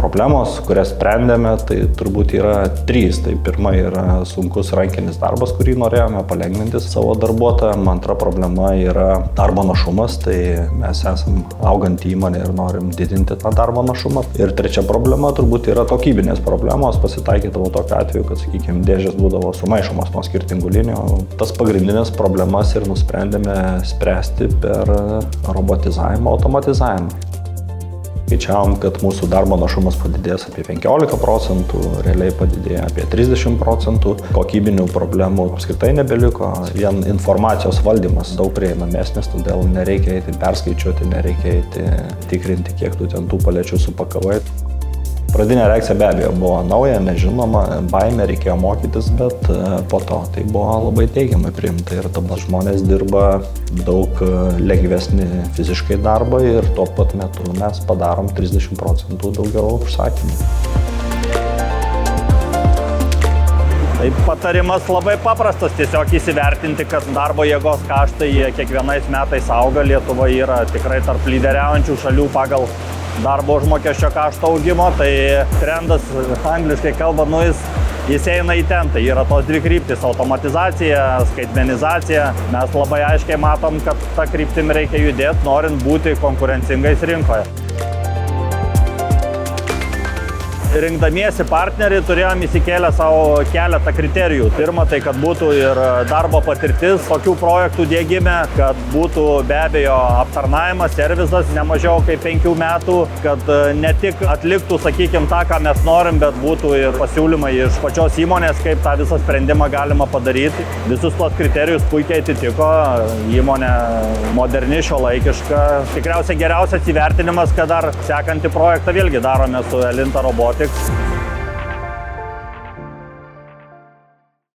Problemos, kurias sprendėme, tai turbūt yra 3. Tai pirma yra sunkus rankinis darbas, kurį norėjome palengvinti savo darbuotojams. Antra problema yra darbo našumas, tai mes esam auganti įmonė ir norim didinti tą darbo našumą. Ir trečia problema turbūt yra kokybinės problemos. Pasitaikydavo tokiu atveju, kad, sakykime, dėžės būdavo sumaišomos nuo skirtingų linijų. Tas pagrindinės problemas ir nusprendėme spręsti per robotizavimą, automatizavimą. Skaičiavom, kad mūsų darbo našumas padidės apie 15%, realiai padidėjo apie 30%, kokybinių problemų apskritai nebeliko, vien informacijos valdymas daug prieinamesnis, todėl nereikia eiti perskaičiuoti, nereikia eiti tikrinti, kiek tu ten tų palečių supakavai. Pradinė reakcija be abejo buvo nauja, nežinoma, baimė, reikėjo mokytis, bet po to tai buvo labai teigiamai priimta ir dabar žmonės dirba daug lengvesnį fiziškai darbą ir tuo pat metu mes padarom 30% daugiau užsakymų. Tai patarimas labai paprastas, tiesiog įsivertinti, kad darbo jėgos kaštai kiekvienais metais auga. Lietuva yra tikrai tarp lyderiaujančių šalių pagal darbo užmokesčio kašto augimo, tai trendas, angliškai kalbant, jis eina į ten. Tai yra tos 2 kryptys - automatizacija, skaitmenizacija. Mes labai aiškiai matom, kad tą kryptim reikia judėti, norint būti konkurencingais rinkoje. Rinkdamiesi partnerį turėjom įsikėlę savo keletą kriterijų. Pirma, tai kad būtų ir darbo patirtis tokių projektų diegime, kad būtų be abejo aptarnavimas, servisas ne mažiau kaip 5 metų, kad ne tik atliktų, sakykime, tą, ką mes norim, bet būtų ir pasiūlymai iš pačios įmonės, kaip tą visą sprendimą galima padaryti. Visus tos kriterijus puikiai atitiko, įmonė moderni, šiuolaikiška. Tikriausiai geriausias įvertinimas, kad dar sekantį projektą vėlgi darome su Elinta Robotics.